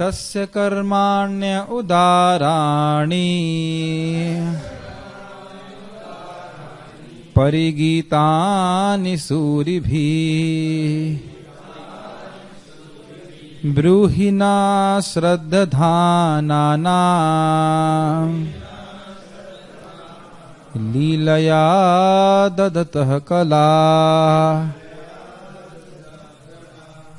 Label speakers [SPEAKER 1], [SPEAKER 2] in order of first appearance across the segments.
[SPEAKER 1] तस्य कर्माण्य उदाराणि परिगीतानि सूरिभिः ब्रूहि न श्रद्धानानाम् लीलया ददतः कला।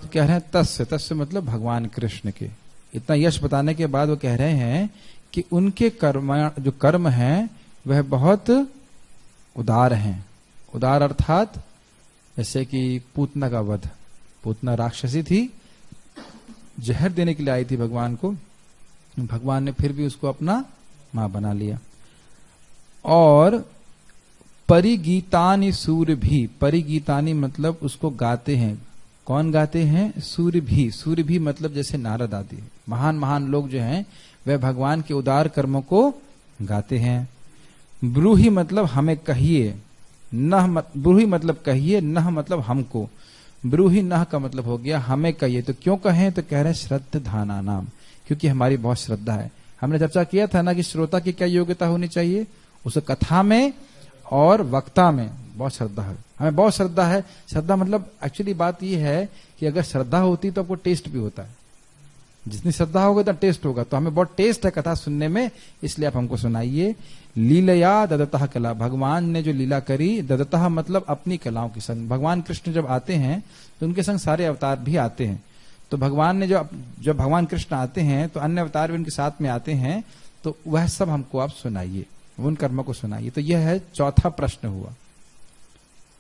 [SPEAKER 1] तो कह रहे हैं तस्य मतलब भगवान कृष्ण के। इतना यश बताने के बाद वो कह रहे हैं कि उनके जो कर्म हैं वह बहुत उदार हैं। उदार अर्थात जैसे कि पूतना का वध, पूतना राक्षसी थी, जहर देने के लिए आई थी भगवान को, भगवान ने फिर भी उसको अपना मां बना लिया। और परिगीतानि सूरभि, परिगीतानि मतलब उसको गाते हैं। कौन गाते हैं? सूरभि। सूरभि मतलब जैसे नारद आदि महान महान लोग जो हैं वह भगवान के उदार कर्मों को गाते हैं। ब्रूहि मतलब हमें कहिए, नह ब्रूहि मतलब कहिए, नह मतलब हमको। ब्रूहि नह का मतलब हो गया हमें कहिए। तो क्यों कहें? तो कह रहे हैं श्रद्धाना नाम, क्योंकि हमारी बहुत श्रद्धा है। हमने चर्चा किया था ना कि श्रोता की क्या योग्यता होनी चाहिए, उसे कथा में और वक्ता में बहुत श्रद्धा है। हमें बहुत श्रद्धा है। श्रद्धा मतलब एक्चुअली बात यह है कि अगर श्रद्धा होती तो आपको टेस्ट भी होता है। जितनी श्रद्धा होगा उतना टेस्ट होगा। तो हमें बहुत टेस्ट है कथा सुनने में, इसलिए आप हमको सुनाइए। लीलया ददतः कला, भगवान ने जो लीला करी, ददतः मतलब अपनी कलाओं के संग। भगवान कृष्ण जब आते हैं तो उनके संग सारे अवतार भी आते हैं। तो भगवान ने जब भगवान कृष्ण आते हैं तो अन्य अवतार भी उनके साथ में आते हैं। तो वह सब हमको आप सुनाइए, उन कर्मों को सुनाइए। तो यह है चौथा प्रश्न हुआ।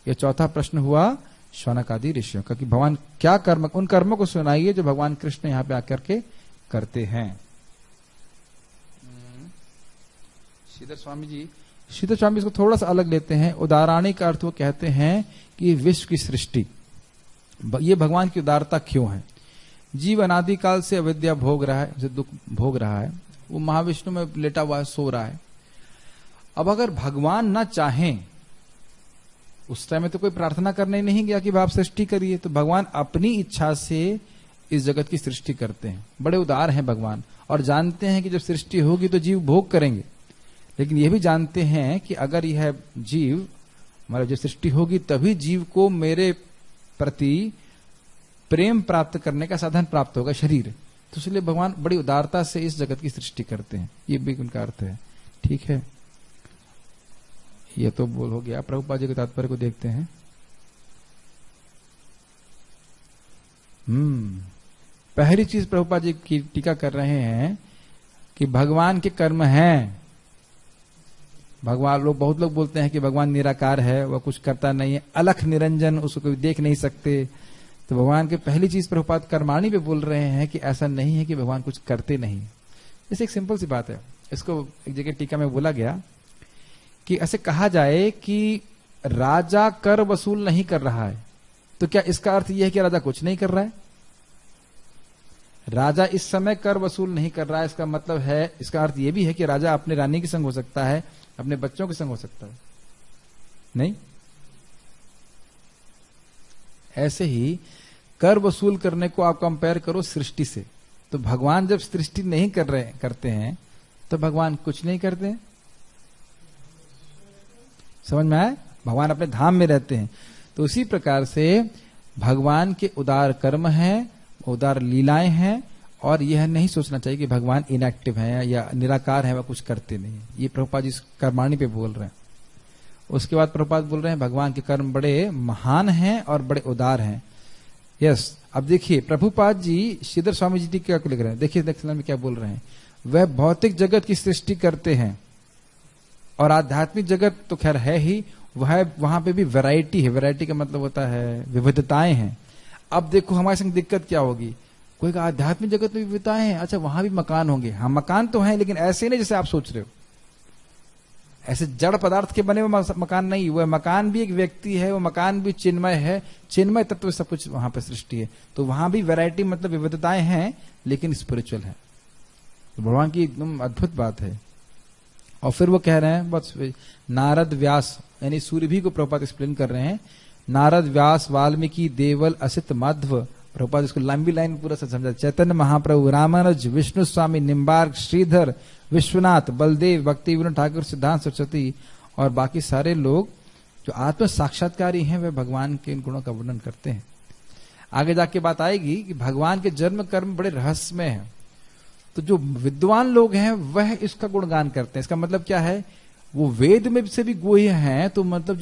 [SPEAKER 1] यह चौथा प्रश्न हुआ शौनक आदि ऋषियों का कि भगवान क्या कर्म, उन कर्मों को सुनाइए जो भगवान कृष्ण यहाँ पे आकर के करते हैं। श्रीधर स्वामी इसको थोड़ा सा अलग लेते हैं। उदाराणी का अर्थ वो कहते हैं कि विश्व की सृष्टि, ये भगवान की उदारता क्यों है। जीव अनादि काल से अविद्या भोग रहा है, उसे दुख भोग रहा है, वो महाविष्णु में लेटा हुआ है, सो रहा है। अब अगर भगवान न चाहें, उस टाइम में तो कोई प्रार्थना करने नहीं गया कि आप सृष्टि करिए, तो भगवान अपनी इच्छा से इस जगत की सृष्टि करते हैं। बड़े उदार हैं भगवान, और जानते हैं कि जब सृष्टि होगी तो जीव भोग करेंगे। लेकिन यह भी जानते हैं कि अगर यह जीव, मतलब जब सृष्टि होगी तभी जीव को मेरे प्रति प्रेम प्राप्त करने का साधन प्राप्त होगा, शरीर। तो इसलिए भगवान बड़ी उदारता से इस जगत की सृष्टि करते हैं। ये भी उनका अर्थ है। ठीक है, ये तो बोल हो गया। प्रभुपाद जी के तात्पर्य को देखते हैं। पहली चीज प्रभुपाद जी की टीका कर रहे हैं कि भगवान के कर्म हैं। भगवान बहुत लोग बोलते हैं कि भगवान निराकार है, वह कुछ करता नहीं है, अलख निरंजन, उसको कोई देख नहीं सकते। तो भगवान के पहली चीज प्रभुपाद कर्माणी पे बोल रहे हैं कि ऐसा नहीं है कि भगवान कुछ करते नहीं। जैसे एक सिंपल सी बात है, इसको एक जगह टीका में बोला गया कि ऐसे कहा जाए कि राजा कर वसूल नहीं कर रहा है, तो क्या इसका अर्थ यह है कि राजा कुछ नहीं कर रहा है? राजा इस समय कर वसूल नहीं कर रहा है, इसका मतलब है, इसका अर्थ यह भी है कि राजा अपने रानी के संग हो सकता है, अपने बच्चों के संग हो सकता है। नहीं, ऐसे ही कर वसूल करने को आप कंपेयर करो सृष्टि से। तो भगवान जब सृष्टि नहीं करते हैं तो भगवान कुछ नहीं करते हैं। समझ में आया? भगवान अपने धाम में रहते हैं। तो उसी प्रकार से भगवान के उदार कर्म हैं, उदार लीलाएं हैं, और यह नहीं सोचना चाहिए कि भगवान इनएक्टिव है या निराकार है, वह कुछ करते नहीं। ये प्रभुपाद जी कर्माणी पे बोल रहे हैं। उसके बाद प्रभुपाद बोल रहे हैं भगवान के कर्म बड़े महान हैं और बड़े उदार हैं। यस, अब देखिए प्रभुपाद जी श्रीधर स्वामी जी क्या लिख रहे हैं, देखिए में क्या बोल रहे हैं। वह भौतिक जगत की सृष्टि करते हैं और आध्यात्मिक जगत तो खैर है ही, वहां पे भी वैरायटी है। वैरायटी का मतलब होता है विविधताएं हैं। अब देखो हमारे संग दिक्कत क्या होगी, कोई का आध्यात्मिक जगत में विविधताएं हैं, अच्छा वहां भी मकान होंगे। हाँ, मकान तो है, लेकिन ऐसे नहीं जैसे आप सोच रहे हो, ऐसे जड़ पदार्थ के बने हुए मकान नहीं। वह मकान भी एक व्यक्ति है, वो मकान भी चिन्मय है, चिन्मय तत्व सब कुछ वहां पर सृष्टि है। तो वहां भी वैरायटी मतलब विविधताएं हैं, लेकिन स्पिरिचुअल है। तो भगवान की एकदम अद्भुत बात है। और फिर वो कह रहे हैं बस, नारद व्यास यानी सूर्य भी को प्रभुपाद एक्सप्लेन कर रहे हैं। नारद व्यास वाल्मीकि देवल असित मध्व प्रभुपाद इसको लंबी लाइन पूरा से समझा। चैतन्य महाप्रभु, रामानुज, विष्णु स्वामी, निम्बार्क, श्रीधर, विश्वनाथ, बलदेव, भक्ति विनोद ठाकुर, सिद्धांत सरस्वती और बाकी सारे लोग जो आत्म साक्षात्कारी हैं वे भगवान के इन गुणों का वर्णन करते हैं। आगे जाके बात आएगी कि भगवान के जन्म कर्म बड़े रहस्यमय हैं। तो जो विद्वान लोग हैं वह इसका गुणगान करते हैं। इसका मतलब क्या है, वो वेद में से भी गुह्य हैं, तो मतलब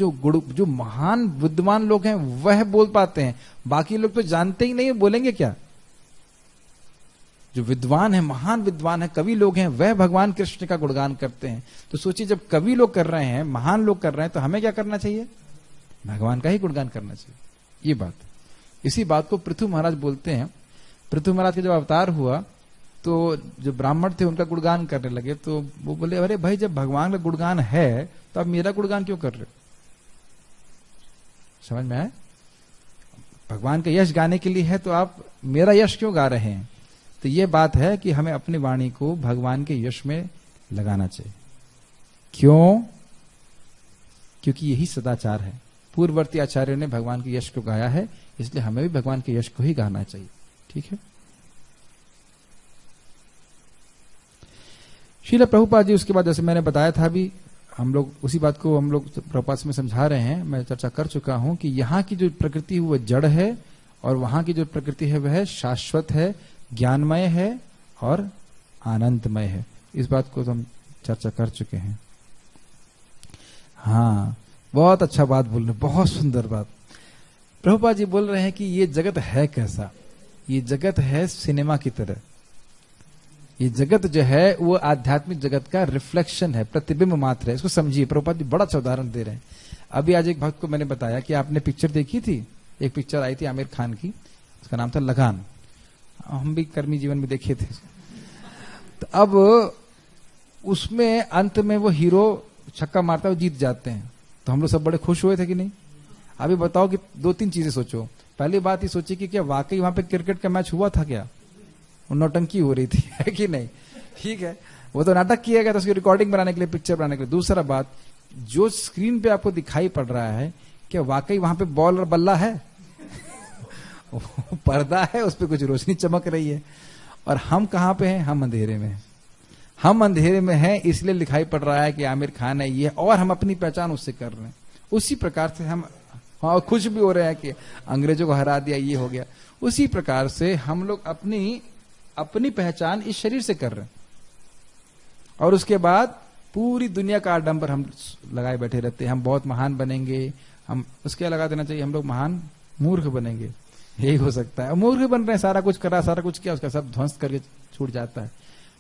[SPEAKER 1] जो महान विद्वान लोग हैं वह बोल पाते हैं, बाकी लोग तो जानते ही नहीं, बोलेंगे क्या। जो विद्वान है, महान विद्वान है, कवि लोग हैं, वह भगवान कृष्ण का गुणगान करते हैं। तो सोचिए, जब कवि लोग कर रहे हैं, महान लोग कर रहे हैं, तो हमें क्या करना चाहिए, भगवान का ही गुणगान करना चाहिए। ये बात, इसी बात को पृथु महाराज बोलते हैं। पृथु महाराज का जब अवतार हुआ तो जो ब्राह्मण थे उनका गुणगान करने लगे, तो वो बोले, अरे भाई जब भगवान का गुणगान है तो आप मेरा गुणगान क्यों कर रहे हो। समझ में आए, भगवान का यश गाने के लिए है तो आप मेरा यश क्यों गा रहे हैं। तो ये बात है कि हमें अपनी वाणी को भगवान के यश में लगाना चाहिए। क्यों, क्योंकि यही सदाचार है। पूर्ववर्ती आचार्यों ने भगवान के यश को गाया है, इसलिए हमें भी भगवान के यश को ही गाना चाहिए। ठीक है। श्रील प्रभुपाद जी उसके बाद, जैसे मैंने बताया था अभी, हम लोग उसी बात को हम लोग प्रभुपाद में समझा रहे हैं। मैं चर्चा कर चुका हूं कि यहाँ की जो प्रकृति है वह जड़ है और वहां की जो प्रकृति है वह शाश्वत है, ज्ञानमय है और आनंदमय है। इस बात को तो हम चर्चा कर चुके हैं। हाँ, बहुत अच्छा बात बोल रहे, बहुत सुंदर बात। प्रभुपाद जी बोल रहे हैं कि ये जगत है कैसा, ये जगत है सिनेमा की तरह। ये जगत जो है वो आध्यात्मिक जगत का रिफ्लेक्शन है, प्रतिबिंब मात्र है। इसको समझिए, प्रभुपाद जी बड़ा अच्छा उदाहरण दे रहे हैं। अभी आज एक भक्त को मैंने बताया कि आपने पिक्चर देखी थी, एक पिक्चर आई थी आमिर खान की, उसका नाम था लगान। हम भी कर्मी जीवन में देखे थे। तो अब उसमें अंत में वो हीरो छक्का मारता है, वो जीत जाते हैं, तो हम लोग सब बड़े खुश हुए थे कि नहीं। अभी बताओ कि दो तीन चीजें सोचो। पहली बात ये सोची कि क्या वाकई वहां पे क्रिकेट का मैच हुआ था क्या, नौटंकी हो रही थी, है कि नहीं। ठीक है, वो तो नाटक किया गया था उसकी रिकॉर्डिंग बनाने के लिए, पिक्चर बनाने के लिए। दूसरा बात, जो स्क्रीन पे आपको दिखाई पड़ रहा है क्या वाकई वहां पे बॉल और बल्ला है पर्दा है, उस पर कुछ रोशनी चमक रही है। और हम कहां पे हैं, हम अंधेरे में हैं। हम अंधेरे में हैं, इसलिए दिखाई पड़ रहा है कि आमिर खान है ये, और हम अपनी पहचान उससे कर रहे हैं। उसी प्रकार से हम खुश भी हो रहे हैं कि अंग्रेजों को हरा दिया, ये हो गया। उसी प्रकार से हम लोग अपनी पहचान इस शरीर से कर रहे हैं, और उसके बाद पूरी दुनिया का आडंबर हम लगाए बैठे रहते हैं। हम बहुत महान बनेंगे, हम उसके लगा देना चाहिए, हम लोग महान मूर्ख बनेंगे, यही हो सकता है। मूर्ख बन रहे हैं, सारा कुछ करा, सारा कुछ किया, उसका सब ध्वंस करके छूट जाता है।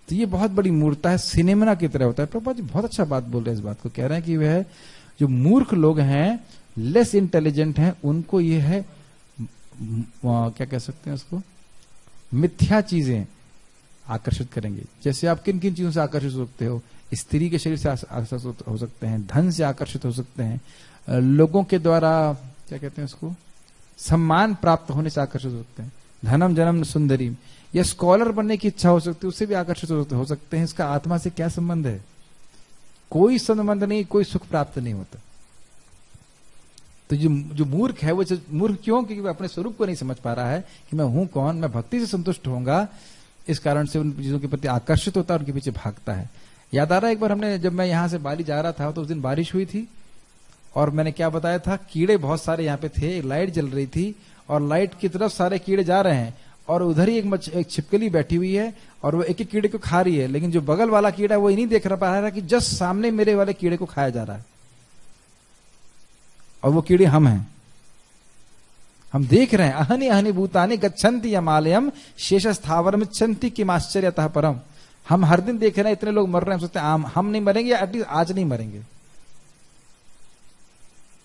[SPEAKER 1] तो ये बहुत बड़ी मूर्खता है, सिनेमा की तरह होता है। प्रभुपाद जी बहुत अच्छा बात बोल रहे हैं, इस बात को कह रहे हैं कि वह जो मूर्ख लोग हैं, लेस इंटेलिजेंट हैं, उनको ये है क्या कह सकते हैं उसको, मिथ्या चीजें आकर्षित करेंगे। जैसे आप किन किन चीजों से आकर्षित हो सकते हो, स्त्री के शरीर से आकर्षित हो सकते हैं, धन से आकर्षित हो सकते हैं, लोगों के द्वारा क्या कहते हैं उसको, सम्मान प्राप्त होने से आकर्षित हो सकते हैं, धनम जनम सुंदरी, या स्कॉलर बनने की इच्छा हो सकती है, उससे भी आकर्षित हो सकते हैं। इसका आत्मा से क्या संबंध है, कोई संबंध नहीं, कोई सुख प्राप्त नहीं होता। तो जो मूर्ख है वो मूर्ख क्यों, क्योंकि वो अपने स्वरूप को नहीं समझ पा रहा है कि मैं हूं कौन, मैं भक्ति से संतुष्ट होऊंगा, इस कारण से उन चीजों के प्रति आकर्षित होता है, उनके पीछे भागता है। याद आ रहा है एक बार हमने, जब मैं यहां से बाली जा रहा था तो उस दिन बारिश हुई थी, और मैंने क्या बताया था, कीड़े बहुत सारे यहाँ पे थे, लाइट जल रही थी और लाइट की तरफ सारे कीड़े जा रहे हैं, और उधर ही एक छिपकली बैठी हुई है और वो एक एक कीड़े को खा रही है, लेकिन जो बगल वाला कीड़ा वो नहीं देख पा रहा है कि जस्ट सामने मेरे वाले कीड़े को खाया जा रहा है, और वो कीड़े हम हैं। हम देख रहे हैं, अहनि अहनि भूतानि गच्छन्ति यमालयम शेष स्थावरम इच्छन्ति किम आश्चर्यतः परम। हम हर दिन देख रहे हैं इतने लोग मर रहे हैं, हम सोचते हैं हम नहीं मरेंगे, एटलीस्ट आज नहीं मरेंगे।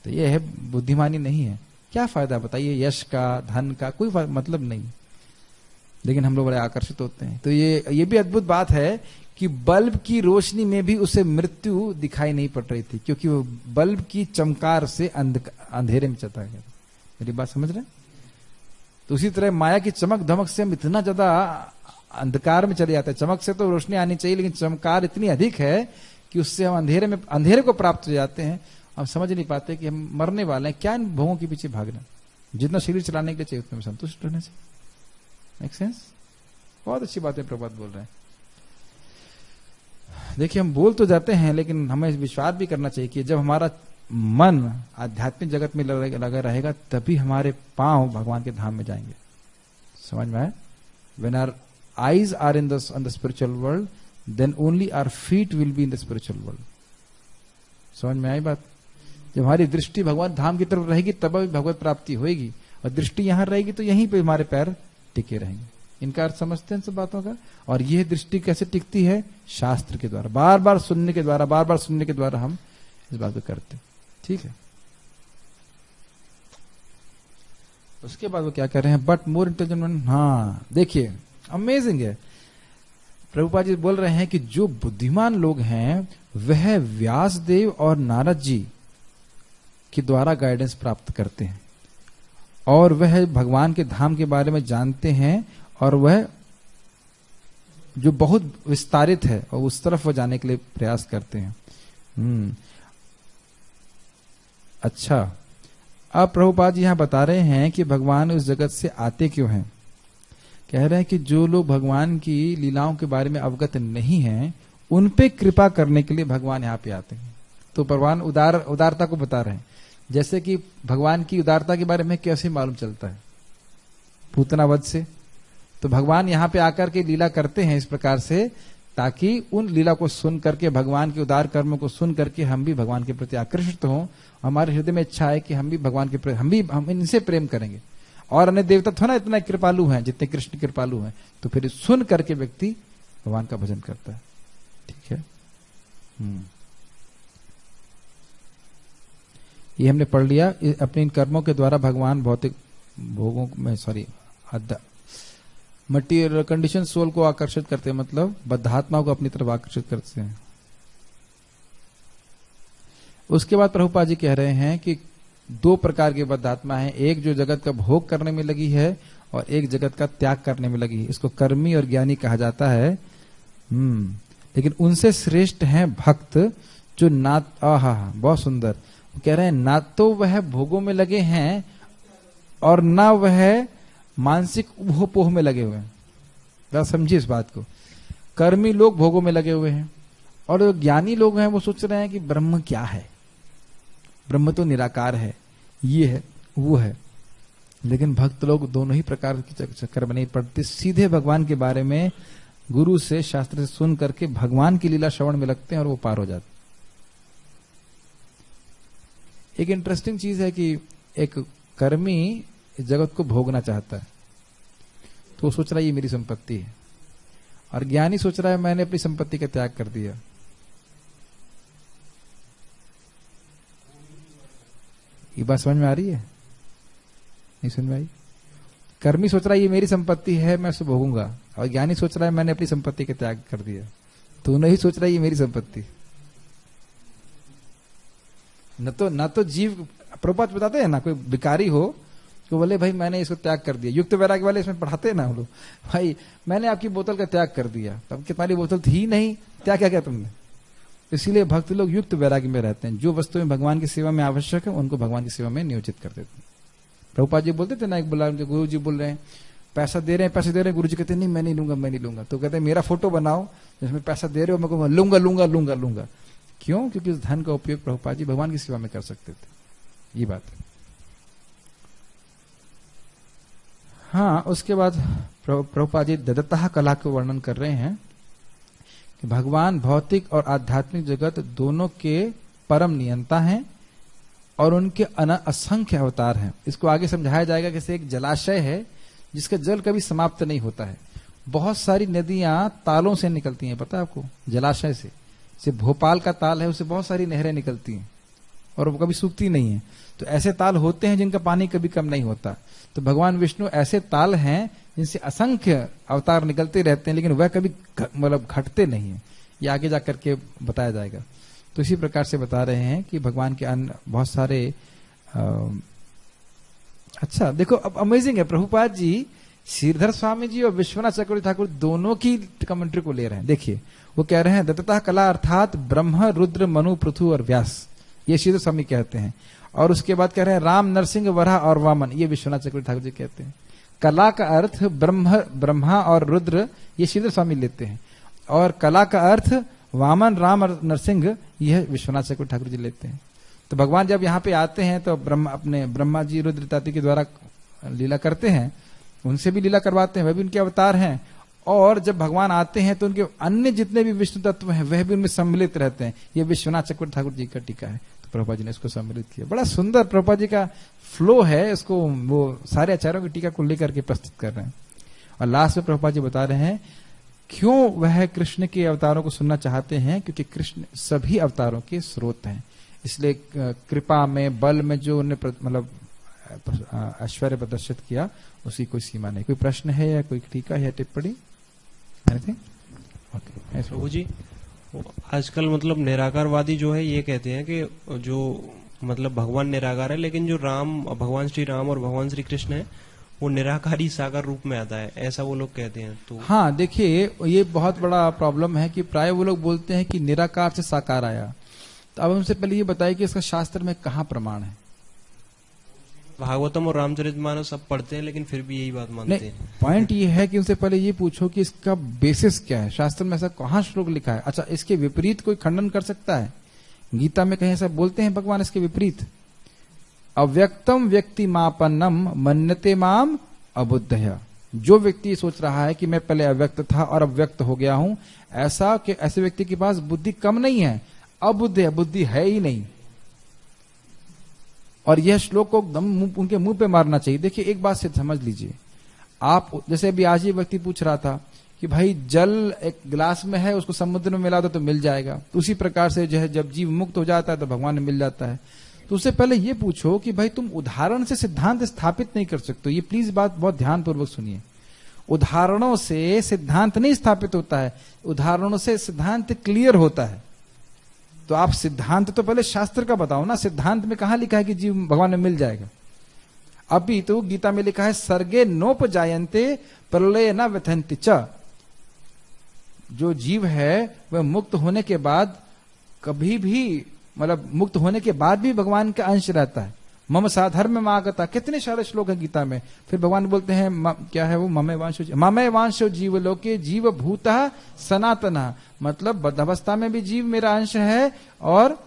[SPEAKER 1] तो ये है बुद्धिमानी नहीं है। क्या फायदा बताइए, यश का, धन का कोई मतलब नहीं, लेकिन हम लोग बड़े आकर्षित होते हैं। तो ये भी अद्भुत बात है कि बल्ब की रोशनी में भी उसे मृत्यु दिखाई नहीं पड़ रही थी, क्योंकि वो बल्ब की चमकार से अंधेरे में चला गया। मेरी बात समझ रहे हैं? तो उसी तरह माया की चमक धमक से हम इतना ज्यादा अंधकार में चले जाते हैं। चमक से तो रोशनी आनी चाहिए, लेकिन चमकार इतनी अधिक है कि उससे हम अंधेरे को प्राप्त हो जाते हैं। हम समझ नहीं पाते कि हम मरने वाले हैं, क्या इन भोगों के पीछे भागना। जितना शरीर चलाने के लिए चाहिए उतना संतुष्ट रहने से। Make sense? बहुत अच्छी बातें प्रभुपाद बोल रहे हैं। देखिए हम बोल तो जाते हैं, लेकिन हमें विश्वास भी करना चाहिए कि जब हमारा मन आध्यात्मिक जगत में लगा रहेगा तभी हमारे पांव भगवान के धाम में जाएंगे। समझ में आया? When our eyes are in the spiritual world, then only our feet will be in the spiritual world. समझ में आई बात? जब हमारी दृष्टि भगवान धाम की तरफ रहेगी तब भी भगवत प्राप्ति होगी, और दृष्टि यहां रहेगी तो यहीं पे हमारे पैर टिके रहेंगे। इनका अर्थ समझते हैं सब बातों का? और यह दृष्टि कैसे टिकती है? शास्त्र के द्वारा, बार बार सुनने के द्वारा हम इस बात को करते। ठीक है। उसके बाद वो क्या कह रहे हैं? But more intelligent. हाँ देखिए अमेजिंग है, प्रभुपाद जी बोल रहे हैं कि जो बुद्धिमान लोग हैं वह व्यासदेव और नारद जी के द्वारा गाइडेंस प्राप्त करते हैं, और वह भगवान के धाम के बारे में जानते हैं, और वह जो बहुत विस्तारित है और उस तरफ वो जाने के लिए प्रयास करते हैं। अच्छा, अब प्रभुपाद जी यहां बता रहे हैं कि भगवान उस जगत से आते क्यों हैं। कह रहे हैं कि जो लोग भगवान की लीलाओं के बारे में अवगत नहीं हैं उन पे कृपा करने के लिए भगवान यहाँ पे आते हैं। तो भगवान उदारता को बता रहे हैं। जैसे कि भगवान की उदारता के बारे में कैसे मालूम चलता है? पूतनावध से। तो भगवान यहाँ पे आकर के लीला करते हैं इस प्रकार से, ताकि उन लीला को सुन करके, भगवान के उदार कर्मों को सुन करके हम भी भगवान के प्रति आकर्षित हों। हमारे हृदय में इच्छा है कि हम भी भगवान के प्रति, हम इनसे प्रेम करेंगे। और अन्य देवता थोड़ा इतना कृपालु हैं जितने कृष्ण कृपालु हैं, तो फिर सुन करके व्यक्ति भगवान का भजन करता है। ठीक है। ये हमने पढ़ लिया। अपने इन कर्मों के द्वारा भगवान भौतिक भोगों में मटीरियल कंडीशन सोल को आकर्षित करते हैं, मतलब बद्धात्मा को अपनी तरफ आकर्षित करते हैं। उसके बाद प्रभुपाद जी कह रहे हैं कि दो प्रकार की बद्धात्मा है, एक जो जगत का भोग करने में लगी है और एक जगत का त्याग करने में लगी है। इसको कर्मी और ज्ञानी कहा जाता है। लेकिन उनसे श्रेष्ठ हैं भक्त जो ना, बहुत सुंदर कह रहे हैं, ना तो वह भोगों में लगे हैं और ना वह मानसिक उभोपोह में लगे हुए हैं। समझिए इस बात को। कर्मी लोग भोगों में लगे हुए हैं, और जो ज्ञानी लोग हैं वो सोच रहे हैं कि ब्रह्म क्या है, ब्रह्म तो निराकार है, ये है वो है। लेकिन भक्त लोग दोनों ही प्रकार के चक्कर में नहीं पड़ते, सीधे भगवान के बारे में गुरु से, शास्त्र से सुन करके भगवान की लीला श्रवण में लगते हैं और वो पार हो जाते। एक इंटरेस्टिंग चीज है कि एक कर्मी इस जगत को भोगना चाहता है, तो वो सोच रहा है ये मेरी संपत्ति है, और ज्ञानी सोच रहा है मैंने अपनी संपत्ति का त्याग कर दिया। ये बात समझ में आ रही है? नहीं समझ में आई? कर्मी सोच रहा है ये मेरी संपत्ति है, मैं उसे भोगूंगा, और ज्ञानी सोच रहा है मैंने अपनी संपत्ति का त्याग कर दिया। दोनों ही सोच रहा है ये मेरी संपत्ति। न तो जीव, प्रभुपाद बताते हैं ना, कोई भिखारी हो तो बोले भाई मैंने इसको त्याग कर दिया। युक्त वैराग्य वाले इसमें पढ़ाते हैं ना हम लोग, भाई मैंने आपकी बोतल का त्याग कर दिया, तब कि तुम्हारी बोतल थी ही नहीं, त्याग क्या किया तुमने? इसीलिए भक्त लोग युक्त वैराग्य में रहते हैं। जो वस्तुएं भगवान की सेवा में आवश्यक है उनको भगवान की सेवा में नियोजित कर देते हैं। प्रभुपाद जी बोलते थे ना, एक बोला गुरु जी बोल रहे हैं पैसा दे रहे हैं, गुरु जी कहते हैं नहीं मैं नहीं लूंगा। तो कहते हैं मेरा फोटो बनाओ जिसमें पैसा दे रहे हो, मैं कहूंगा लूंगा। क्यों? क्योंकि उस धन का उपयोग प्रभुपाद जी भगवान की सेवा में कर सकते थे। ये बात है। हाँ, उसके बाद प्रभुपाद जी ददतः कला को वर्णन कर रहे हैं कि भगवान भौतिक और आध्यात्मिक जगत दोनों के परम नियंता हैं और उनके असंख्य अवतार हैं। इसको आगे समझाया जाएगा। जैसे एक जलाशय है जिसका जल कभी समाप्त नहीं होता है। बहुत सारी नदियां तालों से निकलती हैं, पता है आपको? जलाशय से, जैसे भोपाल का ताल है, उससे बहुत सारी नहरें निकलती हैं और वो कभी सूखती नहीं है। तो ऐसे ताल होते हैं जिनका पानी कभी कम नहीं होता। तो भगवान विष्णु ऐसे ताल हैं जिनसे असंख्य अवतार निकलते रहते हैं, लेकिन वह कभी मतलब घटते नहीं है। ये आगे जाकर के बताया जाएगा। तो इसी प्रकार से बता रहे हैं कि भगवान के अन्य बहुत सारे अच्छा देखो, अब अमेजिंग है। प्रभुपाद जी श्रीधर स्वामी जी और विश्वनाथ चक्रवर्ती ठाकुर दोनों की कमेंट्री को ले रहे हैं। देखिए वो कह रहे हैं दत्तता कला अर्थात ब्रह्म, रुद्र, मनु, पृथु और व्यास, ये श्रीधर स्वामी कहते हैं। और उसके बाद कह रहे हैं राम, नरसिंह, वराह और वामन, ये विश्वनाथ चक्रवर्ती ठाकुर जी कहते हैं। कला का अर्थ ब्रह्मा और रुद्र, ये श्रीधर स्वामी लेते हैं, और कला का अर्थ वामन, राम और नरसिंह, यह विश्वनाथ चक्रवर्ती ठाकुर जी लेते हैं। तो भगवान जब यहाँ पे आते हैं तो अपने ब्रह्मा जी रुद्र ताती के द्वारा लीला करते हैं, उनसे भी लीला करवाते हैं, वह भी उनके अवतार हैं। और जब भगवान आते हैं तो उनके अन्य जितने भी विष्णु तत्व हैं वह भी उनमें सम्मिलित रहते हैं। ये विश्वनाथ चक्रवर्ती ठाकुर जी का टीका है, तो प्रभुपाद जी ने इसको सम्मिलित किया। बड़ा सुंदर प्रभुपाद जी का फ्लो है, इसको वो सारे आचार्यों की टीका को लेकर के प्रस्तुत कर रहे हैं। और लास्ट में प्रभुपाद जी बता रहे हैं क्यों वह कृष्ण के अवतारों को सुनना चाहते हैं, क्योंकि कृष्ण सभी अवतारों के स्रोत हैं। इसलिए कृपा में, बल में जो उन्हें मतलब ऐश्वर्य प्रदर्शित किया, उसकी कोई सीमा नहीं। कोई प्रश्न है या कोई टीका है या टिप्पणी?
[SPEAKER 2] प्रभु जी, आजकल मतलब निराकारवादी जो है ये कहते हैं कि जो मतलब भगवान निराकार है, लेकिन जो भगवान श्री राम और भगवान श्री कृष्ण है वो निराकारी साकार रूप में आता है, ऐसा वो लोग कहते हैं। तो
[SPEAKER 1] हाँ, देखिए ये बहुत बड़ा प्रॉब्लम है कि प्राय वो लोग बोलते हैं कि निराकार से साकार आया। तो अब हमसे पहले ये बताइए कि इसका शास्त्र में कहाँ प्रमाण है?
[SPEAKER 2] भागवतम और रामचरितमानस सब पढ़ते हैं लेकिन फिर भी यही बात मानते हैं।
[SPEAKER 1] पॉइंट ये है कि उनसे पहले ये पूछो कि इसका बेसिस क्या है, शास्त्र में ऐसा कहाँ श्लोक लिखा है। अच्छा, इसके विपरीत कोई खंडन कर सकता है? गीता में कहीं ऐसा बोलते हैं भगवान इसके विपरीत? अव्यक्तम व्यक्ति मापन्नम मन्यते माम अबुद्धया। जो व्यक्ति सोच रहा है कि मैं पहले अव्यक्त था और अब व्यक्त हो गया हूं, ऐसे व्यक्ति के पास बुद्धि कम नहीं है, अबुद्ध है, बुद्धि है ही नहीं। और यह श्लोक को एकदम उनके मुंह पे मारना चाहिए। देखिए एक बात से समझ लीजिए, आप जैसे अभी आज ये व्यक्ति पूछ रहा था कि भाई जल एक गिलास में है, उसको समुद्र में मिला दो तो मिल जाएगा। तो उसी प्रकार से जो है जब जीव मुक्त हो जाता है तो भगवान में मिल जाता है। तो उससे पहले ये पूछो कि भाई तुम उदाहरण से सिद्धांत स्थापित नहीं कर सकते। ये प्लीज बात बहुत ध्यानपूर्वक सुनिए। उदाहरणों से सिद्धांत नहीं स्थापित होता है, उदाहरणों से सिद्धांत क्लियर होता है। तो आप सिद्धांत तो पहले शास्त्र का बताओ ना, सिद्धांत में कहां लिखा है कि जीव भगवान में मिल जाएगा? अभी तो गीता में लिखा है सर्गे नोपजायन्ते प्रलय न व्यथन्ति च। जो जीव है वह मुक्त होने के बाद कभी भी, मतलब मुक्त होने के बाद भी भगवान का अंश रहता है। मम साधर्म में आगता, कितने सारे श्लोक है गीता में। फिर भगवान बोलते हैं क्या है वो, ममे वांशो जीव लोके जीव भूतः सनातनः, मतलब बद्धावस्था में भी जीव मेरा अंश है और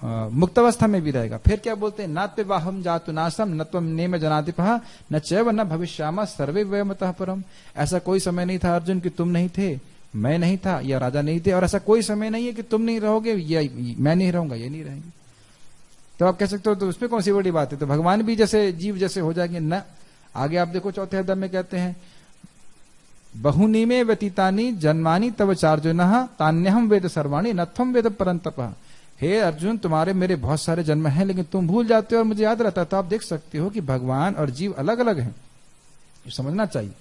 [SPEAKER 1] मुक्त अवस्था में भी रहेगा। फिर क्या बोलते हैं, नात्यवाहम जातु नासम न त्वम नेम जनाधिपः न चैव न भविष्यामः सर्वे वयमतः परम। ऐसा कोई समय नहीं था अर्जुन कि तुम नहीं थे, मैं नहीं था या राजा नहीं थे, और ऐसा कोई समय नहीं है कि तुम नहीं रहोगे या मैं नहीं रहूंगा, ये नहीं रहेंगे। तो आप कह सकते हो तो उसमें कौन सी बड़ी बात है? तो भगवान भी जैसे जीव जैसे हो जाएंगे न। आगे आप देखो चौथे अध्याय में कहते हैं बहुनी में व्यतीतानी जन्मानी तव चार्जुनः तान्यहम वेद सर्वाणी नत्वम वेद परंतपः। हे अर्जुन, तुम्हारे मेरे बहुत सारे जन्म हैं लेकिन तुम भूल जाते हो और मुझे याद रहता है। तो आप देख सकते हो कि भगवान और जीव अलग अलग हैं, समझना चाहिए।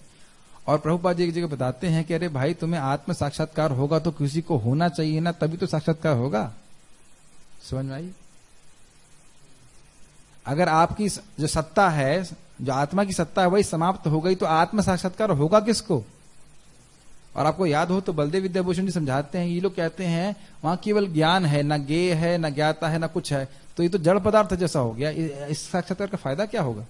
[SPEAKER 1] और प्रभुपाद जी एक जगह बताते हैं कि अरे भाई तुम्हें आत्म साक्षात्कार होगा तो किसी को होना चाहिए ना, तभी तो साक्षात्कार होगा। समझ में आई? अगर आपकी जो सत्ता है, जो आत्मा की सत्ता है वही समाप्त हो गई तो आत्म साक्षात्कार होगा किसको? और आपको याद हो तो बलदेव विद्याभूषण जी समझाते हैं, ये लोग कहते हैं वहां केवल ज्ञान है, ना ज्ञेय है, ना ज्ञाता है, ना कुछ है, तो ये तो जड़ पदार्थ जैसा हो गया, इस साक्षात्कार का फायदा क्या होगा?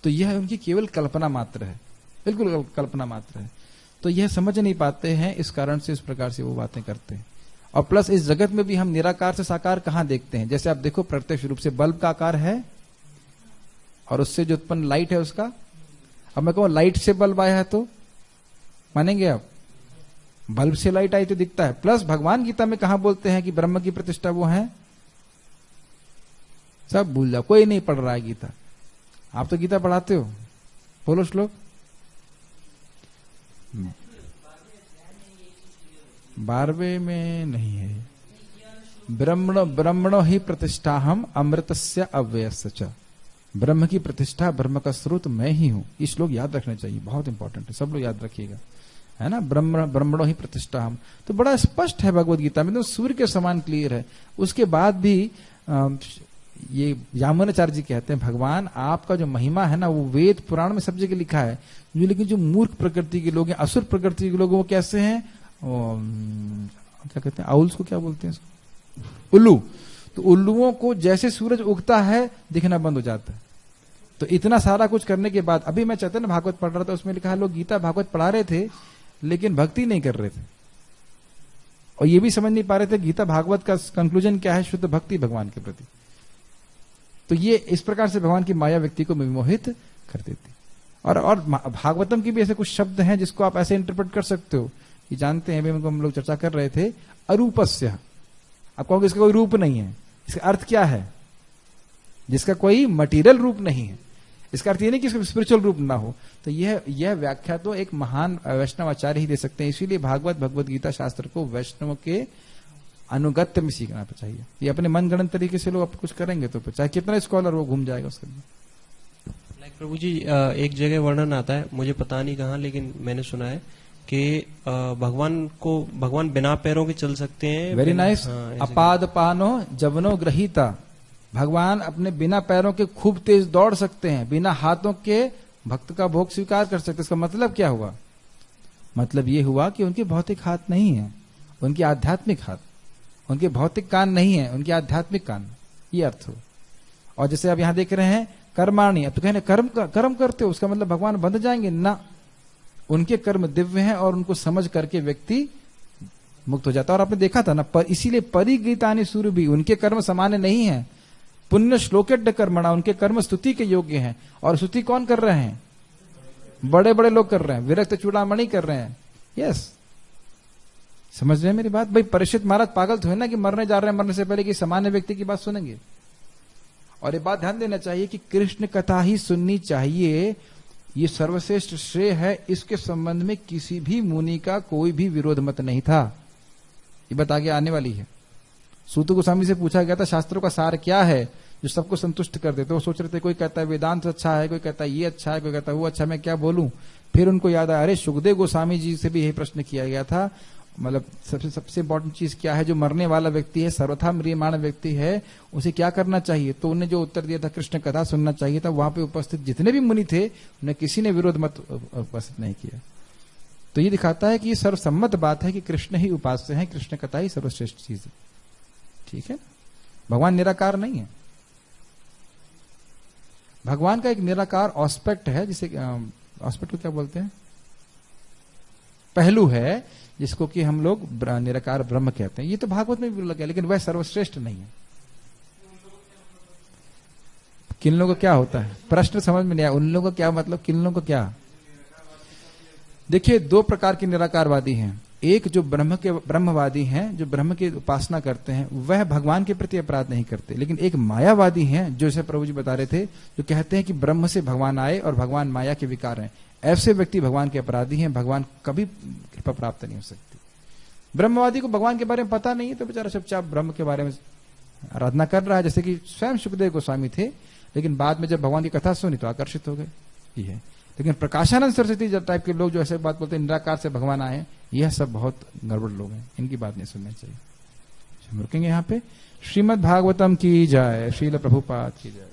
[SPEAKER 1] तो यह उनकी केवल कल्पना मात्र है, बिल्कुल कल्पना मात्र है। तो यह समझ नहीं पाते हैं, इस कारण से इस प्रकार से वो बातें करते हैं। और प्लस इस जगत में भी हम निराकार से साकार कहां देखते हैं? जैसे आप देखो प्रत्यक्ष रूप से बल्ब का आकार है और उससे जो उत्पन्न लाइट है उसका। अब मैं कहूं लाइट से बल्ब आया है तो मानेंगे आप? बल्ब से लाइट आई तो दिखता है। प्लस भगवान गीता में कहां बोलते हैं कि ब्रह्म की प्रतिष्ठा वो है? सब भूल जाओ, कोई नहीं पढ़ रहा है गीता। आप तो गीता पढ़ाते हो, बोलो श्लोक। 12वें में नहीं है। ब्रह्मणो ही प्रतिष्ठा हम अमृतस्य अव्ययस्य च। ब्रह्म की प्रतिष्ठा, ब्रह्म का स्रोत मैं ही हूं। ये श्लोक याद रखना चाहिए, बहुत इंपॉर्टेंट है, सब लोग याद रखिएगा, है ना। ब्रह्मणो ही प्रतिष्ठा हम, तो बड़ा स्पष्ट है भगवद गीता में, तो सूर्य के समान क्लियर है। उसके बाद भी ये यामुनाचार्य जी कहते हैं भगवान आपका जो महिमा है ना वो वेद पुराण में सब जगह लिखा है। जो लेकिन जो मूर्ख प्रकृति के लोग हैं, असुर प्रकृति के लोग, वो कैसे हैं? क्या कहते हैं, आउल्स को क्या बोलते हैं? उल्लू। तो उल्लुओं को जैसे सूरज उगता है दिखना बंद हो जाता है। तो इतना सारा कुछ करने के बाद, अभी मैं चैतन्य भागवत पढ़ रहा था, उसमें लिखा है लोग गीता भागवत पढ़ा रहे थे लेकिन भक्ति नहीं कर रहे थे, और ये भी समझ नहीं पा रहे थे गीता भागवत का कंक्लूजन क्या है, शुद्ध भक्ति भगवान के प्रति। तो ये इस प्रकार से भगवान की माया व्यक्ति को विमोहित कर देती। और भागवतम की भी ऐसे कुछ शब्द हैं जिसको आप ऐसे इंटरप्रेट कर सकते हो कि जानते हैं, अभी हम लोग चर्चा कर रहे थे, अरूपस्य। आप कहोगे इसका कोई रूप नहीं है, इसका अर्थ क्या है? जिसका कोई मटीरियल रूप नहीं है, इसका अर्थ ये नहीं कि इसका स्पिरिचुअल रूप ना हो। तो यह व्याख्या तो एक महान वैष्णव आचार्य ही दे सकते हैं। इसीलिए भागवत भगवत गीता शास्त्र को वैष्णव के अनुगत्य में सीखना चाहिए। ये अपने मनगणन तरीके से लोग कुछ करेंगे तो चाहे कितना स्कॉलर वो घूम जाएगा उसके लिए।
[SPEAKER 2] प्रभु जी, एक जगह वर्णन आता है, मुझे पता नहीं कहाँ, लेकिन मैंने सुना है कि भगवान बिना पैरों के चल सकते हैं।
[SPEAKER 1] Very nice. अपाद पानो जवनो ग्रहीता, भगवान अपने बिना पैरों के खूब तेज दौड़ सकते हैं, बिना हाथों के भक्त का भोग स्वीकार कर सकते हैं। इसका मतलब क्या हुआ? मतलब ये हुआ कि उनके भौतिक हाथ नहीं है, उनके आध्यात्मिक हाथ, उनके भौतिक कान नहीं है, उनके आध्यात्मिक कान, ये अर्थ हो। और जैसे आप यहां देख रहे हैं कर्माणी, अब तो कहने कर्म करते हो, उसका मतलब भगवान बंध जाएंगे ना, उनके कर्म दिव्य हैं और उनको समझ करके व्यक्ति मुक्त हो जाता है। और आपने देखा था ना, इसीलिए परिगीतानि सूर्य भी, उनके कर्म सामान्य नहीं है, पुण्य श्लोकेड कर्मणा, उनके कर्म स्तुति के योग्य हैं। और स्तुति कौन कर रहे हैं? बड़े बड़े लोग कर रहे हैं, विरक्त चूड़ामणि कर रहे हैं। यस, समझ रहे हैं मेरी बात? भाई परीक्षित महाराज पागल तो है ना कि मरने जा रहे हैं, मरने से पहले कि सामान्य व्यक्ति की बात सुनेंगे। और ये बात ध्यान देना चाहिए कि कृष्ण कथा ही सुननी चाहिए, ये सर्वश्रेष्ठ श्रेय है। इसके संबंध में किसी भी मुनि का कोई भी विरोध मत नहीं था। ये बात आगे आने वाली है। सूत गोस्वामी से पूछा गया था शास्त्रों का सार क्या है जो सबको संतुष्ट कर देते। वो सोच रहे थे, कोई कहता है वेदांत अच्छा है, कोई कहता है ये अच्छा है, कोई कहता है वो अच्छा, मैं क्या बोलूं। फिर उनको याद आया, अरे सुखदेव गोस्वामी जी से भी यही प्रश्न किया गया था। मतलब सबसे इंपॉर्टेंट चीज क्या है? जो मरने वाला व्यक्ति है, सर्वथा म्रियमाण व्यक्ति है, उसे क्या करना चाहिए? तो उन्हें जो उत्तर दिया था कृष्ण कथा सुनना चाहिए था। वहां पे उपस्थित जितने भी मुनि थे उन्हें किसी ने विरोध मत उपस्थित नहीं किया। तो ये दिखाता है कि ये सर्वसम्मत बात है कि कृष्ण ही उपास्य है, कृष्ण कथा ही सर्वश्रेष्ठ चीज है। ठीक है, भगवान निराकार नहीं है। भगवान का एक निराकार ऑस्पेक्ट है, जिसे ऑस्पेक्ट को क्या बोलते हैं? पहलू है, जिसको कि हम लोग निराकार ब्रह्म कहते हैं। ये तो भागवत में भी बोला गया, लेकिन वह सर्वश्रेष्ठ नहीं है। किन लोगों को क्या होता है? प्रश्न समझ में नहीं आया। उन लोगों को क्या मतलब, किन लोगों को क्या? देखिए, दो प्रकार के निराकारवादी हैं। एक जो ब्रह्मवादी हैं, जो ब्रह्म की उपासना करते हैं, वह भगवान के प्रति अपराध नहीं करते। लेकिन एक मायावादी हैं, जो जैसे प्रभु जी बता रहे थे, जो कहते हैं कि ब्रह्म से भगवान आए और भगवान माया के विकार हैं। ऐसे व्यक्ति भगवान के अपराधी हैं, भगवान कभी कृपा प्राप्त नहीं हो सकती। ब्रह्मवादी को भगवान के बारे में पता नहीं है, तो बेचारा चुपचाप ब्रह्म के बारे में आराधना कर रहा है। जैसे कि स्वयं सुखदेव गोस्वामी थे, लेकिन बाद में जब भगवान की कथा सुनी तो आकर्षित हो गए। ये है। लेकिन प्रकाशानंद सरस्वती टाइप के लोग जो ऐसे बात बोलते हैं, निराकार से भगवान आए, यह सब बहुत गड़बड़ लोग हैं, इनकी बात नहीं सुननी चाहिए। हम रुकेंगे यहाँ पे। श्रीमद् भागवतम की जय, श्रील प्रभुपाद की जय।